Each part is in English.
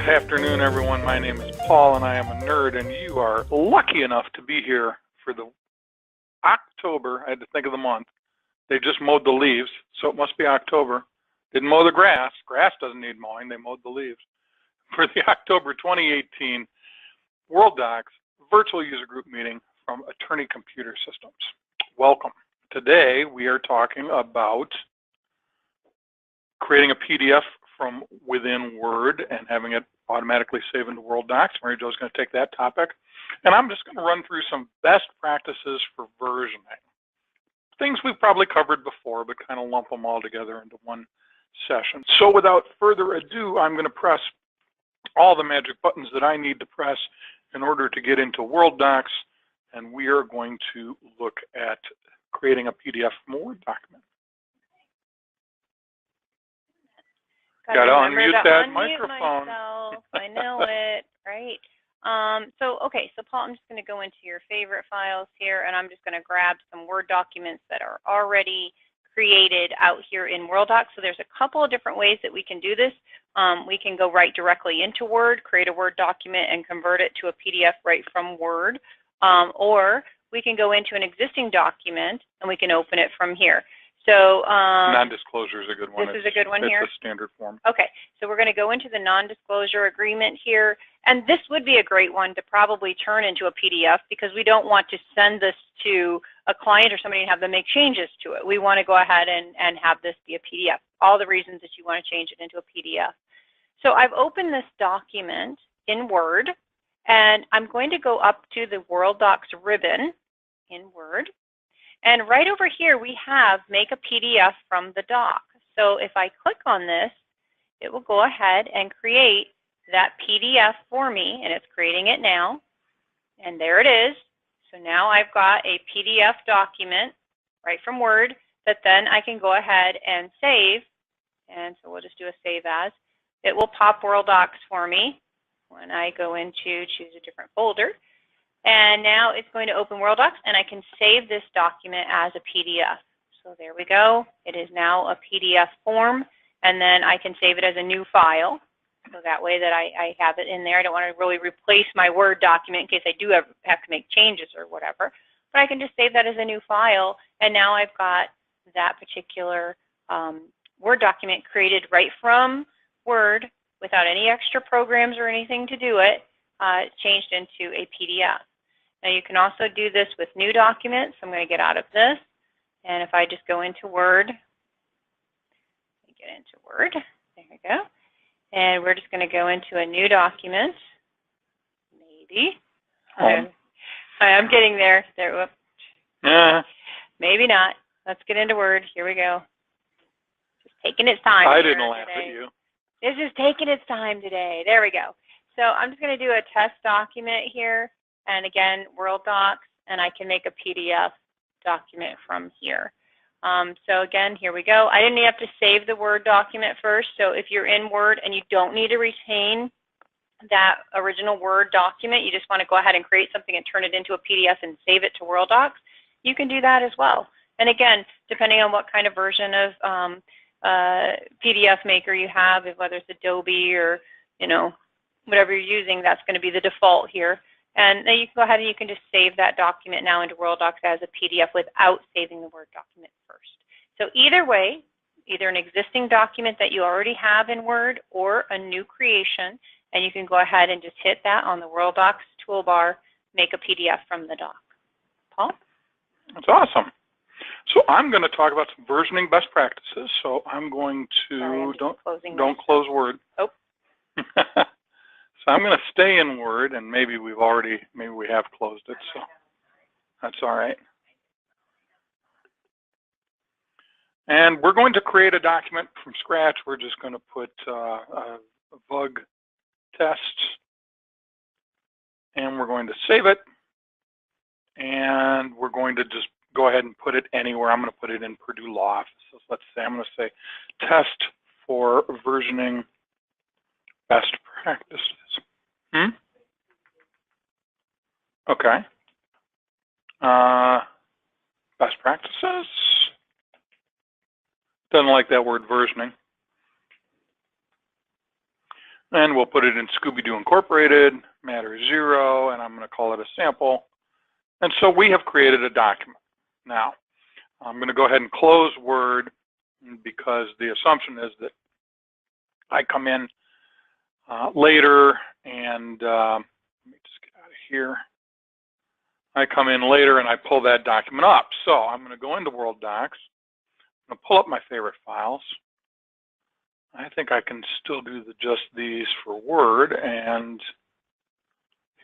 afternoon, everyone. My name is Paul, and I am a nerd, and you are lucky enough to be here for the October. I had to think of the month. They just mowed the leaves, so it must be October. Didn't mow the grass. Grass doesn't need mowing. They mowed the leaves. For the October 2018 Worldox Virtual User Group Meeting from Attorney Computer Systems. Welcome. Today, we are talking about creating a PDF from within Word and having it automatically save into Worldox. Mary Jo's going to take that topic. And I'm just going to run through some best practices for versioning. Things we've probably covered before, but kind of lump them all together into one session. So without further ado, I'm going to press all the magic buttons that I need to press in order to get into Worldox. And we are going to look at creating a PDF from a Word document. Got to unmute that microphone. Myself. I know it, right? So Paul, I'm just going to go into your favorite files here, and I'm just going to grab some Word documents that are already created out here in Worldox. So there's a couple of different ways that we can do this. We can go right directly into Word, create a Word document, and convert it to a PDF right from Word. Or we can go into an existing document, and we can open it from here. So non-disclosure is a good one. This is a good one here? It's a standard form. Okay, so we're going to go into the non-disclosure agreement here. And this would be a great one to probably turn into a PDF because we don't want to send this to a client or somebody and have them make changes to it. We want to go ahead and have this be a PDF. All the reasons that you want to change it into a PDF. So I've opened this document in Word, and I'm going to go up to the Worldox ribbon in Word. And right over here, we have make a PDF from the doc. So if I click on this, it will go ahead and create that PDF for me, and it's creating it now. And there it is. So now I've got a PDF document right from Word that then I can go ahead and save. And so we'll just do a save as. It will pop Worldox for me when I go into choose a different folder. And now it's going to open Worldox, and I can save this document as a PDF. So there we go. It is now a PDF form, and then I can save it as a new file. So that way that I have it in there. I don't want to really replace my Word document in case I do have to make changes or whatever. But I can just save that as a new file, and now I've got that particular Word document created right from Word without any extra programs or anything to do it. It's changed into a PDF. Now you can also do this with new documents. I'm going to get out of this. And if I just go into Word, get into Word, there we go. And we're just going to go into a new document. Maybe. I'm getting there. Whoops. Maybe not. Let's get into Word. Here we go. Just taking its time. I didn't laugh at you. This is taking its time today. There we go. So I'm just going to do a test document here. And again, Worldox, and I can make a PDF document from here. So again, here we go. I didn't have to save the Word document first. So if you're in Word and you don't need to retain that original Word document, you just want to go ahead and create something and turn it into a PDF and save it to Worldox, you can do that as well. And again, depending on what kind of version of PDF maker you have, whether it's Adobe or, whatever you're using, that's going to be the default here. And then you can go ahead and you can just save that document now into Worldox as a PDF without saving the Word document first. So either way, either an existing document that you already have in Word or a new creation, and you can go ahead and just hit that on the Worldox toolbar, make a PDF from the doc. Paul? That's awesome. So I'm going to talk about some versioning best practices. So I'm going to, don't close Word. Oh. So I'm going to stay in Word, and maybe we have closed it, so that's all right. And we're going to create a document from scratch. We're just going to put a bug test, and we're going to save it, and we're going to just go ahead and put it anywhere. I'm going to put it in Purdue Law Office. So let's say I'm going to say test for versioning best practices. Okay. Best practices. Doesn't like that word versioning. And we'll put it in Scooby-Doo Incorporated, matter 0, and I'm going to call it a sample. And so we have created a document. Now, I'm going to go ahead and close Word because the assumption is that I come in later and let me just get out of here. I come in later and I pull that document up. So I'm going to go into Worldox. I'm going to pull up my favorite files. I think I can still do just these for Word, and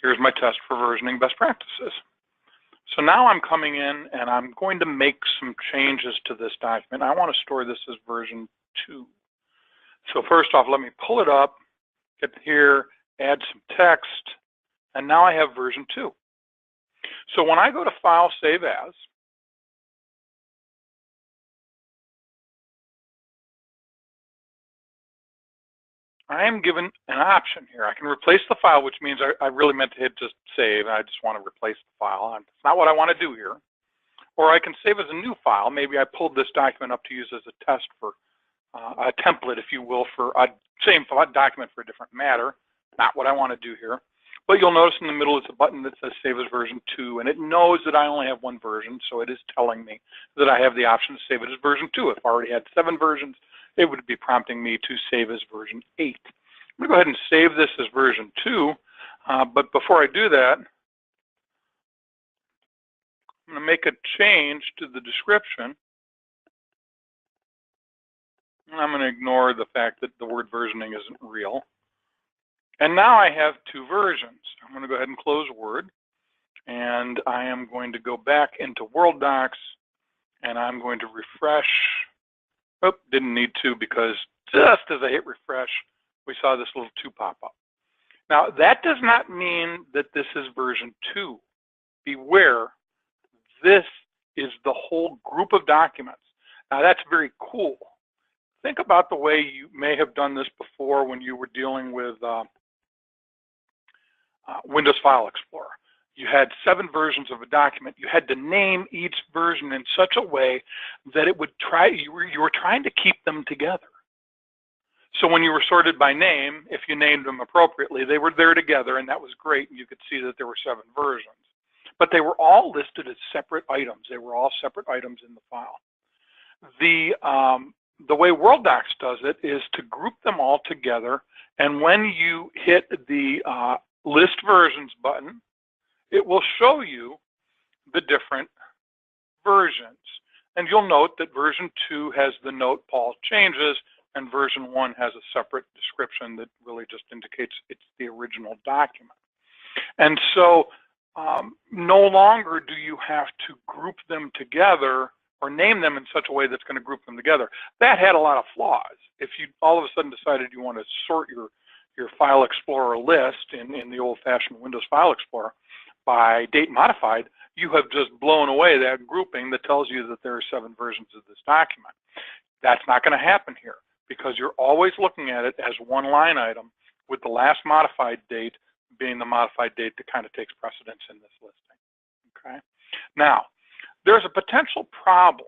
here's my test for versioning best practices. So now I'm coming in and I'm going to make some changes to this document. I want to store this as version 2. So first off, let me pull it up, get here, add some text, and now I have version 2. So when I go to File, Save As, I am given an option here. I can replace the file, which means I really meant to hit just save, and I just want to replace the file. That's not what I want to do here. Or I can save as a new file. Maybe I pulled this document up to use as a test for a template, if you will, for a same document for a different matter. Not what I want to do here. But you'll notice in the middle is a button that says Save as version 2, and it knows that I only have one version, so it is telling me that I have the option to save it as version 2. If I already had 7 versions, it would be prompting me to save as version 8. I'm going to go ahead and save this as version 2, but before I do that, I'm going to make a change to the description. And I'm going to ignore the fact that the word versioning isn't real. And now I have 2 versions. I'm going to go ahead and close Word, and I am going to go back into Worldox, and I'm going to refresh. Oh, didn't need to, because just as I hit refresh, we saw this little 2 pop up. Now, that does not mean that this is version 2. Beware, this is the whole group of documents. Now, that's very cool. Think about the way you may have done this before when you were dealing with Windows File Explorer. You had 7 versions of a document. You had to name each version in such a way that it would you were trying to keep them together. So when you were sorted by name, if you named them appropriately, they were there together, and that was great. And you could see that there were 7 versions. But they were all listed as separate items. They were all separate items in the file. The way Worldox does it is to group them all together, and when you hit the List Versions button, it will show you the different versions. And you'll note that version 2 has the note Paul changes, and version 1 has a separate description that really just indicates it's the original document. And so no longer do you have to group them together or name them in such a way that's going to group them together. That had a lot of flaws. If you all of a sudden decided you want to sort your File Explorer list in the old-fashioned Windows File Explorer by date modified, you have just blown away that grouping that tells you that there are 7 versions of this document. That's not going to happen here, because you're always looking at it as one line item, with the last modified date being the modified date that kind of takes precedence in this listing. Okay. Now, there's a potential problem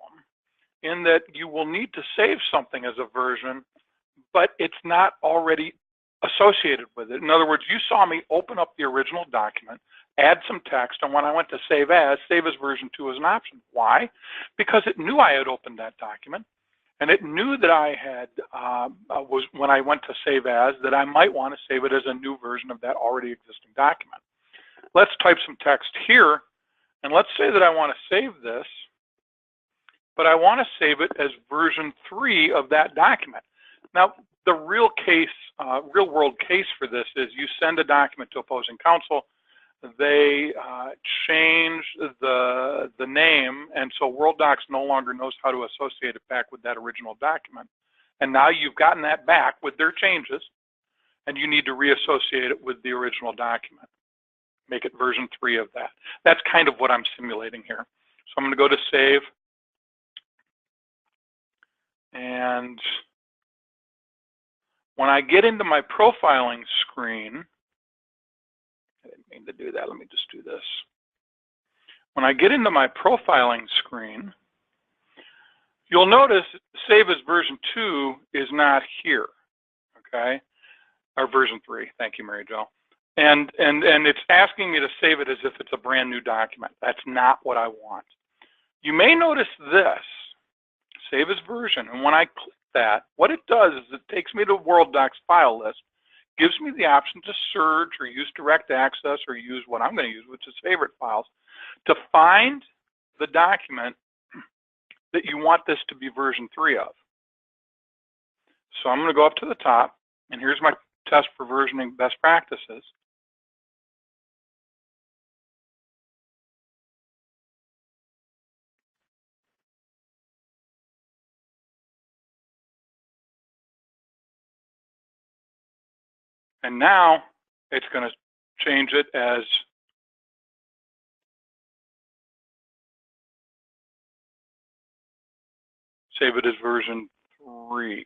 in that you will need to save something as a version, but it's not already associated with it. In other words, you saw me open up the original document, add some text, and when I went to save as version 2 as an option. Why? Because it knew I had opened that document, and it knew that I had, when I went to save as, that I might want to save it as a new version of that already existing document. Let's type some text here, and let's say that I want to save this, but I want to save it as version 3 of that document. Now, the real world case for this is you send a document to opposing counsel, they change the name, and so Worldox no longer knows how to associate it back with that original document. And now you've gotten that back with their changes, and you need to reassociate it with the original document. Make it version 3 of that. That's kind of what I'm simulating here. So I'm going to go to Save, and when I get into my profiling screen, I didn't mean to do that. Let me just do this. When I get into my profiling screen, you'll notice Save as version 2 is not here, okay? or version 3. Thank you, Mary Jo. And it's asking me to save it as if it's a brand new document. That's not what I want. You may notice this, save as version, and when I click that, what it does is it takes me to Worldox file list, gives me the option to search or use direct access or use what I'm going to use, which is favorite files, to find the document that you want this to be version 3 of. So I'm going to go up to the top, and here's my test for versioning best practices. And now it's going to change it as save it as version 3.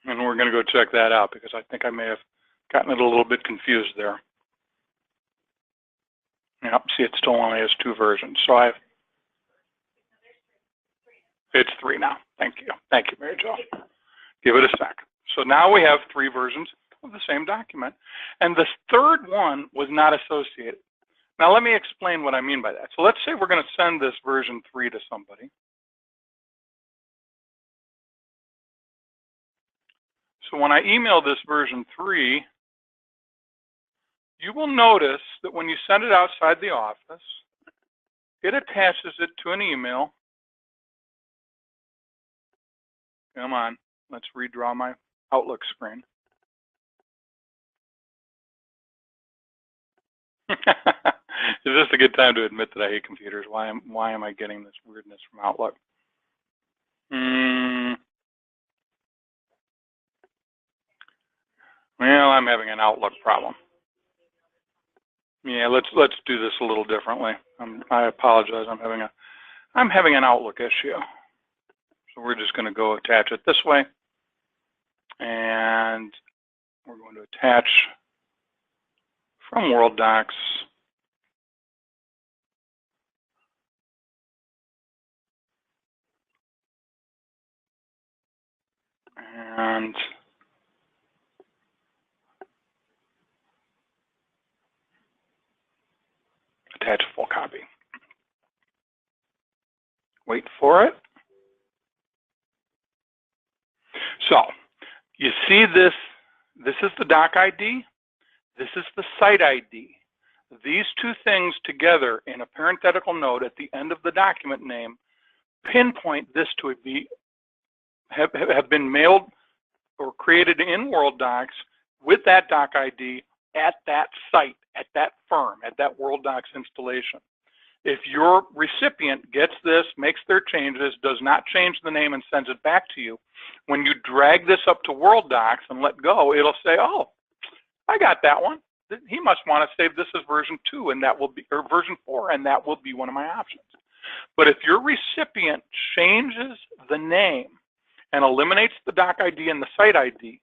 And we're going to go check that out because I think I may have gotten it a little bit confused there. Yep, see, it still only has 2 versions. So it's 3 now. Thank you. Thank you, Mary Jo. Give it a sec. So now we have 3 versions of the same document. And the third one was not associated. Now let me explain what I mean by that. So let's say we're going to send this version 3 to somebody. So when I email this version 3, you will notice that when you send it outside the office, it attaches it to an email. Come on, let's redraw my Outlook screen. Is this a good time to admit that I hate computers? Why am I getting this weirdness from Outlook? Well, I'm having an Outlook problem. Yeah, let's do this a little differently. I apologize. I'm having an Outlook issue. So we're just going to go attach it this way, and we're going to attach from Worldox. And attach full copy. Wait for it. So you see this is the doc ID, this is the site ID. These 2 things together in a parenthetical note at the end of the document name pinpoint this to have been mailed or created in Worldox with that doc ID at that site, at that firm, at that Worldox installation. If your recipient gets this, makes their changes, does not change the name and sends it back to you, when you drag this up to Worldox and let go, it'll say, oh, I got that one. He must want to save this as version 2 and that will be, or version 4, and that will be one of my options. But if your recipient changes the name and eliminates the doc ID and the site ID,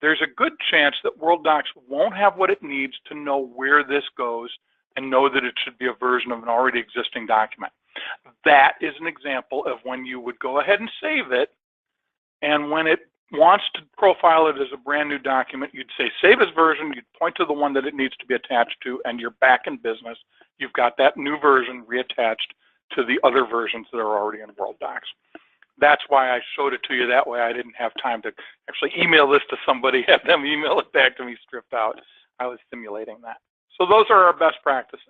there's a good chance that Worldox won't have what it needs to know where this goes and know that it should be a version of an already existing document. That is an example of when you would go ahead and save it, and when it wants to profile it as a brand new document, you'd say save as version, you'd point to the one that it needs to be attached to, and you're back in business. You've got that new version reattached to the other versions that are already in Worldox. That's why I showed it to you that way. I didn't have time to actually email this to somebody, have them email it back to me stripped out. I was simulating that. So those are our best practices.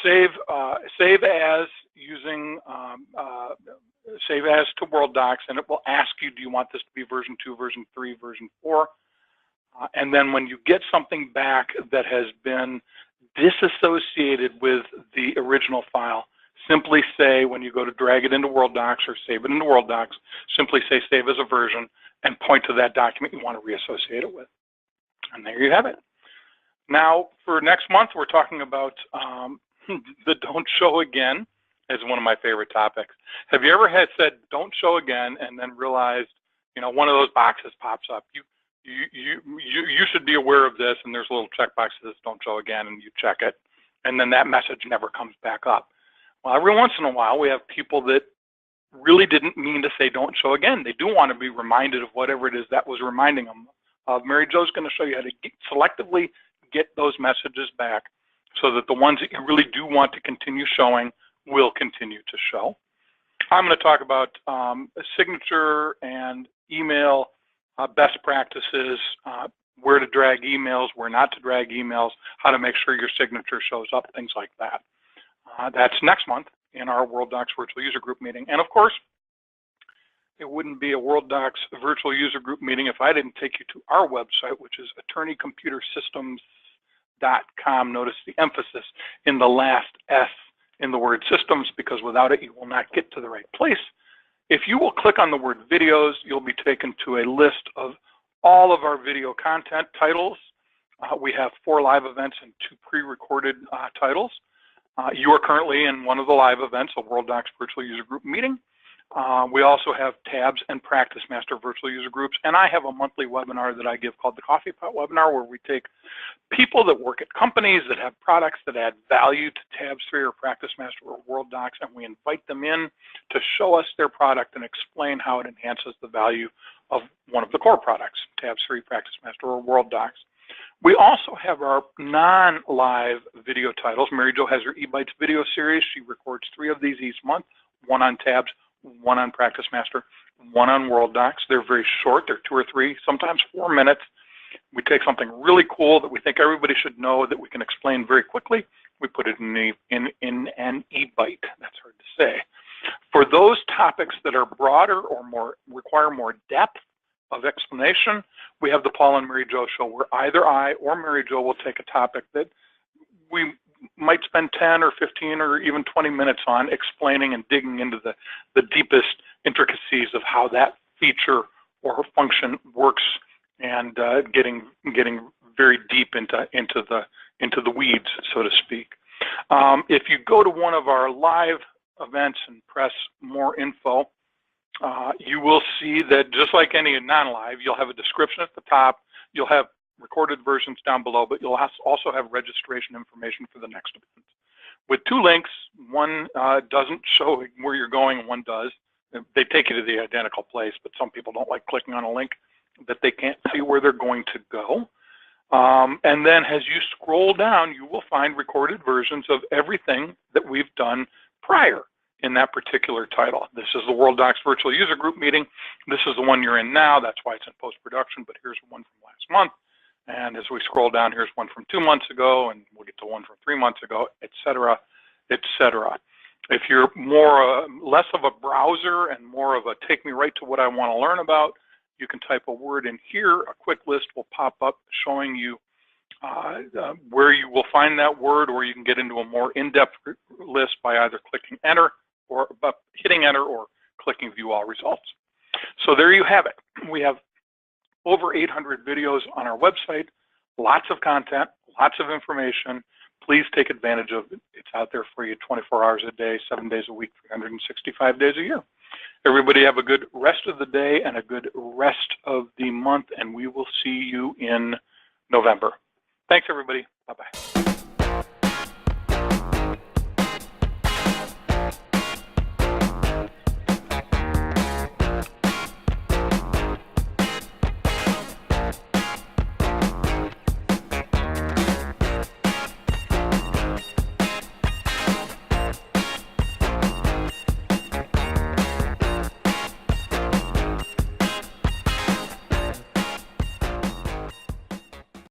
Save as using save as to Worldox, and it will ask you, do you want this to be version 2, version 3, version 4? And then when you get something back that has been disassociated with the original file, simply say, when you go to drag it into Worldox or save it into Worldox, simply say save as a version and point to that document you want to reassociate it with. And there you have it. Now, for next month, we're talking about the don't show again as one of my favorite topics. Have you ever said don't show again and then realized, you know, one of those boxes pops up? You should be aware of this, and there's a little checkbox that says don't show again, and you check it, and then that message never comes back up. Well, every once in a while, we have people that really didn't mean to say don't show again. They do want to be reminded of whatever it is that was reminding them. Mary Jo's going to show you how to selectively get those messages back so that the ones that you really do want to continue showing will continue to show. I'm going to talk about signature and email best practices, where to drag emails, where not to drag emails, how to make sure your signature shows up, things like that. That's next month in our Worldox virtual user group meeting. And of course, it wouldn't be a Worldox virtual user group meeting if I didn't take you to our website, which is attorneycomputersystems.com. Notice the emphasis in the last S in the word systems, because without it, you will not get to the right place. If you will click on the word videos, you'll be taken to a list of all of our video content titles. We have 4 live events and 2 pre-recorded titles. You are currently in one of the live events, a Worldox virtual user group meeting. We also have tabs and practice master virtual user groups, and I have a monthly webinar that I give called the Coffee Pot Webinar, where we take people that work at companies that have products that add value to tabs 3 or practice master or Worldox, and we invite them in to show us their product and explain how it enhances the value of one of the core products, tabs 3, practice master or Worldox. We also have our non-live video titles. Mary Jo has her eBytes video series. She records 3 of these each month, 1 on tabs, 1 on practice master, 1 on Worldox. They're very short. They're 2 or 3, sometimes 4 minutes. We take something really cool that we think everybody should know that we can explain very quickly. We put it in an eByte. That's hard to say. For those topics that are broader or require more depth of explanation, we have the Paul and Mary Jo show, where either I or Mary Jo will take a topic that we might spend 10 or 15 or even 20 minutes on explaining and digging into the deepest intricacies of how that feature or function works, and getting very deep into the weeds, so to speak. If you go to one of our live events and press more info, you will see that just like any non-live, you'll have a description at the top, you'll have recorded versions down below, but you'll also have registration information for the next event. With 2 links, one doesn't show where you're going and one does. They take you to the identical place, but some people don't like clicking on a link that they can't see where they're going to go. And then as you scroll down, you will find recorded versions of everything that we've done prior in that particular title. This is the Worldox virtual user group meeting. This is the one you're in now. That's why it's in post-production, but here's one from last month. And as we scroll down, here's one from 2 months ago, and we'll get to one from 3 months ago, et cetera, et cetera. If you're less of a browser and more of a take me right to what I want to learn about, you can type a word in here. A quick list will pop up showing you where you will find that word, or you can get into a more in-depth list by either clicking enter or hitting enter or clicking view all results. So there you have it. We have over 800 videos on our website, lots of content, lots of information. Please take advantage of it. It's out there for you 24 hours a day, 7 days a week, 365 days a year. Everybody have a good rest of the day and a good rest of the month, and we will see you in November. Thanks, everybody. Bye-bye.